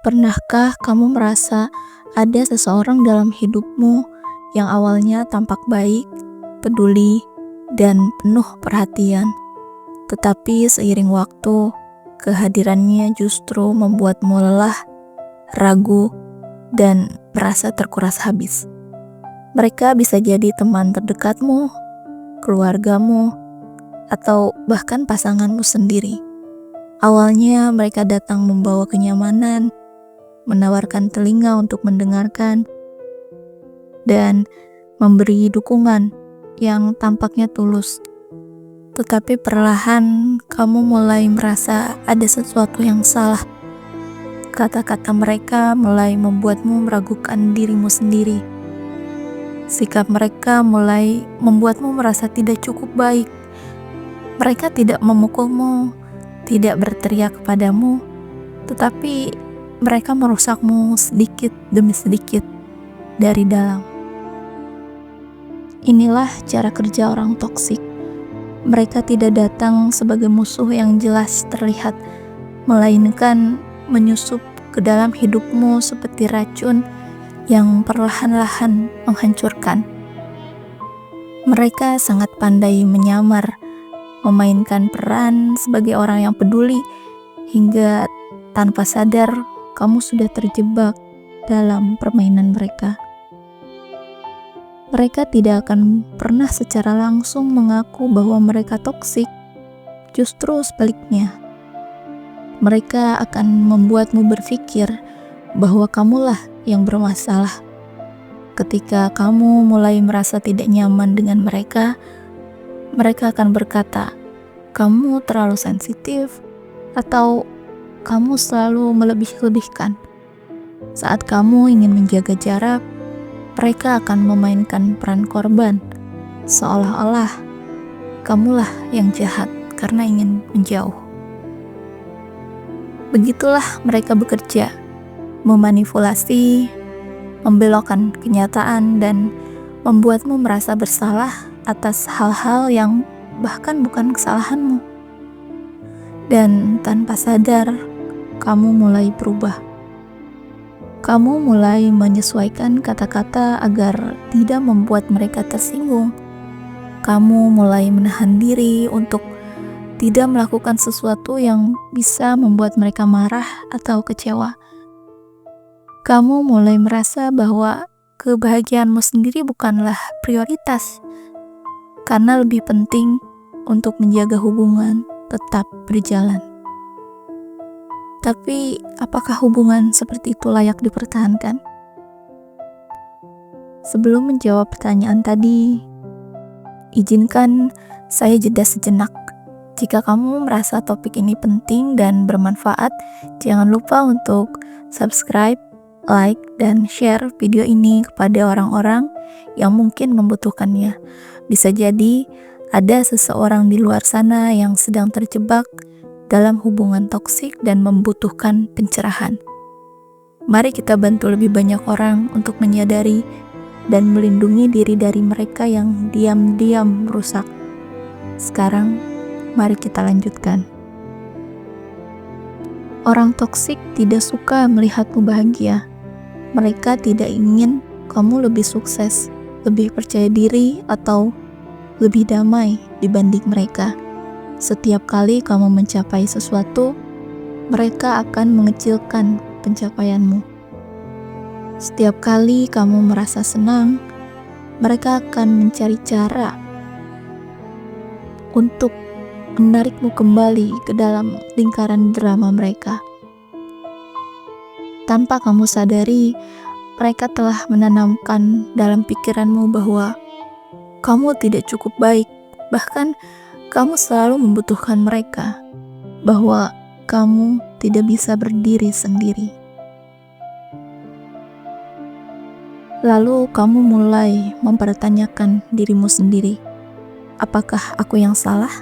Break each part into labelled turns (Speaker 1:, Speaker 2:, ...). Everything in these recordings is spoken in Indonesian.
Speaker 1: Pernahkah kamu merasa ada seseorang dalam hidupmu yang awalnya tampak baik, peduli, dan penuh perhatian, tetapi seiring waktu, kehadirannya justru membuatmu lelah, ragu, dan merasa terkuras habis? Mereka bisa jadi teman terdekatmu, keluargamu, atau bahkan pasanganmu sendiri. Awalnya mereka datang membawa kenyamanan, menawarkan telinga untuk mendengarkan, dan memberi dukungan yang tampaknya tulus. Tetapi perlahan kamu mulai merasa ada sesuatu yang salah. Kata-kata mereka mulai membuatmu meragukan dirimu sendiri. Sikap mereka mulai membuatmu merasa tidak cukup baik. Mereka tidak memukulmu, tidak berteriak kepadamu, tetapi mereka merusakmu sedikit demi sedikit dari dalam. Inilah cara kerja orang toksik. Mereka tidak datang sebagai musuh yang jelas terlihat, melainkan menyusup ke dalam hidupmu seperti racun yang perlahan-lahan menghancurkan. Mereka sangat pandai menyamar, memainkan peran sebagai orang yang peduli, hingga tanpa sadar kamu sudah terjebak dalam permainan mereka. Mereka tidak akan pernah secara langsung mengaku bahwa mereka toksik. Justru sebaliknya, mereka akan membuatmu berpikir bahwa kamulah yang bermasalah. Ketika kamu mulai merasa tidak nyaman dengan mereka, mereka akan berkata, "Kamu terlalu sensitif," atau "Kamu selalu melebih-lebihkan." Saat kamu ingin menjaga jarak, mereka akan memainkan peran korban, seolah-olah kamulah yang jahat karena ingin menjauh. Begitulah mereka bekerja, memanipulasi, membelokkan kenyataan, dan membuatmu merasa bersalah atas hal-hal yang bahkan bukan kesalahanmu. Dan tanpa sadar, kamu mulai berubah. Kamu mulai menyesuaikan kata-kata agar tidak membuat mereka tersinggung. Kamu mulai menahan diri untuk tidak melakukan sesuatu yang bisa membuat mereka marah atau kecewa. Kamu mulai merasa bahwa kebahagiaanmu sendiri bukanlah prioritas, karena lebih penting untuk menjaga hubungan tetap berjalan. Tapi, apakah hubungan seperti itu layak dipertahankan? Sebelum menjawab pertanyaan tadi, izinkan saya jeda sejenak. Jika kamu merasa topik ini penting dan bermanfaat, jangan lupa untuk subscribe, like, dan share video ini kepada orang-orang yang mungkin membutuhkannya. Bisa jadi ada seseorang di luar sana yang sedang terjebak dalam hubungan toksik dan membutuhkan pencerahan. Mari kita bantu lebih banyak orang untuk menyadari dan melindungi diri dari mereka yang diam-diam merusak. Sekarang, mari kita lanjutkan. Orang toksik tidak suka melihatmu bahagia. Mereka tidak ingin kamu lebih sukses, lebih percaya diri, atau lebih damai dibanding mereka. Setiap kali kamu mencapai sesuatu, mereka akan mengecilkan pencapaianmu. Setiap kali kamu merasa senang, mereka akan mencari cara untuk menarikmu kembali ke dalam lingkaran drama mereka. Tanpa kamu sadari, mereka telah menanamkan dalam pikiranmu bahwa kamu tidak cukup baik, bahkan kamu selalu membutuhkan mereka, bahwa kamu tidak bisa berdiri sendiri. Lalu kamu mulai mempertanyakan dirimu sendiri. Apakah aku yang salah?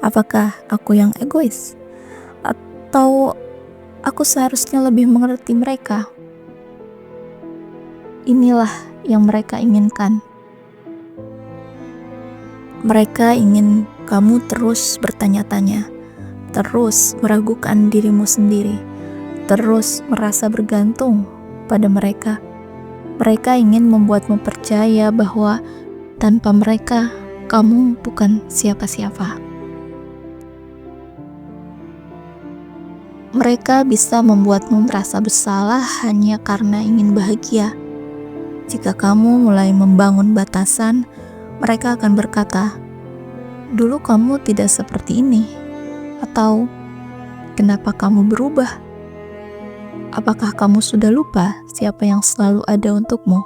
Speaker 1: Apakah aku yang egois? Atau aku seharusnya lebih mengerti mereka? Inilah yang mereka inginkan. Mereka ingin kamu terus bertanya-tanya, terus meragukan dirimu sendiri, terus merasa bergantung pada mereka. Mereka ingin membuatmu percaya bahwa tanpa mereka, kamu bukan siapa-siapa. Mereka bisa membuatmu merasa bersalah hanya karena ingin bahagia. Jika kamu mulai membangun batasan, mereka akan berkata, "Dulu kamu tidak seperti ini," atau "Kenapa kamu berubah? Apakah kamu sudah lupa siapa yang selalu ada untukmu?"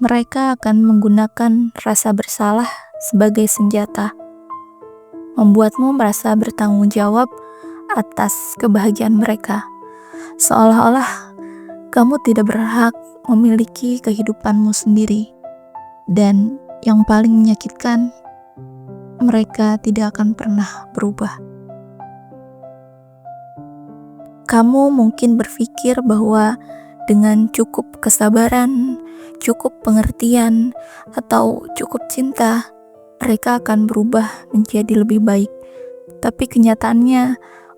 Speaker 1: Mereka akan menggunakan rasa bersalah sebagai senjata, membuatmu merasa bertanggung jawab atas kebahagiaan mereka, seolah-olah kamu tidak berhak memiliki kehidupanmu sendiri. Dan yang paling menyakitkan, mereka tidak akan pernah berubah. Kamu mungkin berpikir bahwa dengan cukup kesabaran, cukup pengertian, atau cukup cinta, mereka akan berubah menjadi lebih baik. Tapi kenyataannya,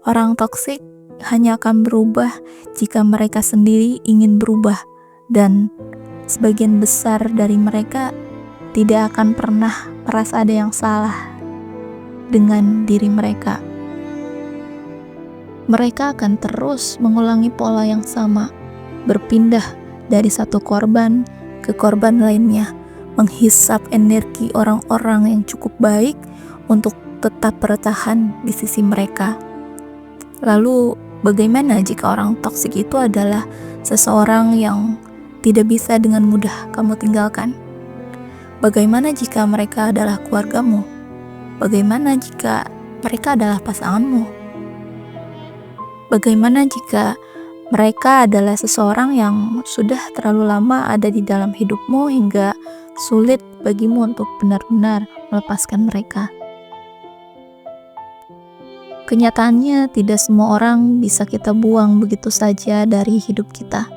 Speaker 1: orang toksik hanya akan berubah jika mereka sendiri ingin berubah, dan sebagian besar dari mereka tidak akan pernah merasa ada yang salah dengan diri mereka. Mereka akan terus mengulangi pola yang sama, berpindah dari satu korban ke korban lainnya, menghisap energi orang-orang yang cukup baik untuk tetap bertahan di sisi mereka. Lalu, bagaimana jika orang toksik itu adalah seseorang yang tidak bisa dengan mudah kamu tinggalkan? Bagaimana jika mereka adalah keluargamu? Bagaimana jika mereka adalah pasanganmu? Bagaimana jika mereka adalah seseorang yang sudah terlalu lama ada di dalam hidupmu hingga sulit bagimu untuk benar-benar melepaskan mereka? Kenyataannya, tidak semua orang bisa kita buang begitu saja dari hidup kita.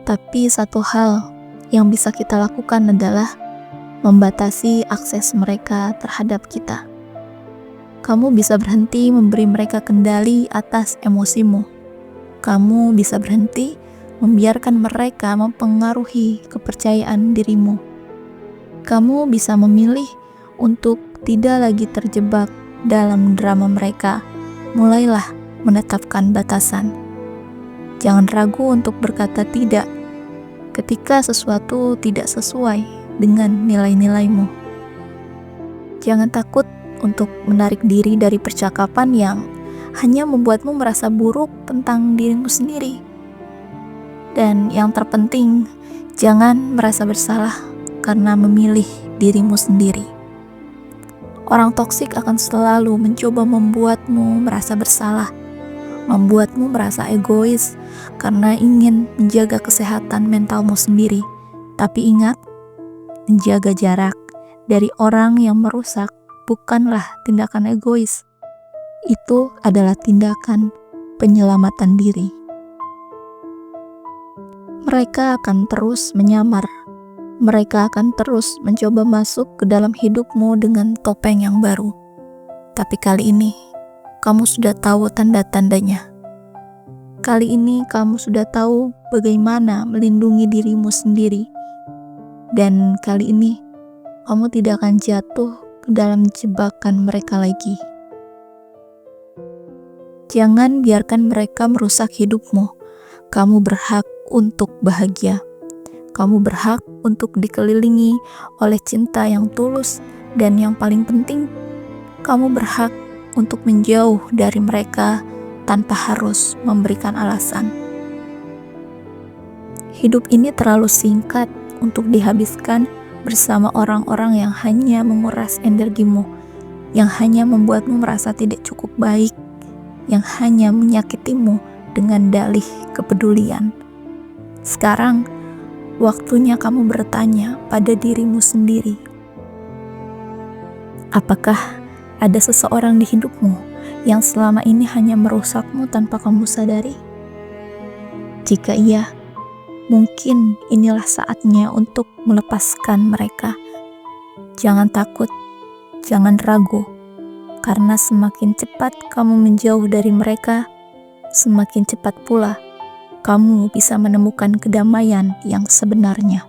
Speaker 1: Tapi satu hal yang bisa kita lakukan adalah membatasi akses mereka terhadap kita. Kamu bisa berhenti memberi mereka kendali atas emosimu. Kamu bisa berhenti membiarkan mereka mempengaruhi kepercayaan dirimu. Kamu bisa memilih untuk tidak lagi terjebak dalam drama mereka. Mulailah menetapkan batasan. Jangan ragu untuk berkata tidak ketika sesuatu tidak sesuai dengan nilai-nilaimu. Jangan takut untuk menarik diri dari percakapan yang hanya membuatmu merasa buruk tentang dirimu sendiri. Dan yang terpenting, jangan merasa bersalah karena memilih dirimu sendiri. Orang toksik akan selalu mencoba membuatmu merasa bersalah, membuatmu merasa egois karena ingin menjaga kesehatan mentalmu sendiri. Tapi ingat, menjaga jarak dari orang yang merusak bukanlah tindakan egois. Itu adalah tindakan penyelamatan diri. Mereka akan terus menyamar. Mereka akan terus mencoba masuk ke dalam hidupmu dengan topeng yang baru. Tapi kali ini, kamu sudah tahu tanda-tandanya. Kali ini kamu sudah tahu bagaimana melindungi dirimu sendiri. Dan kali ini, kamu tidak akan jatuh ke dalam jebakan mereka lagi. Jangan biarkan mereka merusak hidupmu. Kamu berhak untuk bahagia. Kamu berhak untuk dikelilingi oleh cinta yang tulus, dan yang paling penting, kamu berhak untuk menjauh dari mereka tanpa harus memberikan alasan. Hidup ini terlalu singkat untuk dihabiskan bersama orang-orang yang hanya menguras energimu, yang hanya membuatmu merasa tidak cukup baik, yang hanya menyakitimu dengan dalih kepedulian. Sekarang, waktunya kamu bertanya pada dirimu sendiri. Apakah ada seseorang di hidupmu yang selama ini hanya merusakmu tanpa kamu sadari? Jika iya, mungkin inilah saatnya untuk melepaskan mereka. Jangan takut, jangan ragu, karena semakin cepat kamu menjauh dari mereka, semakin cepat pula kamu bisa menemukan kedamaian yang sebenarnya.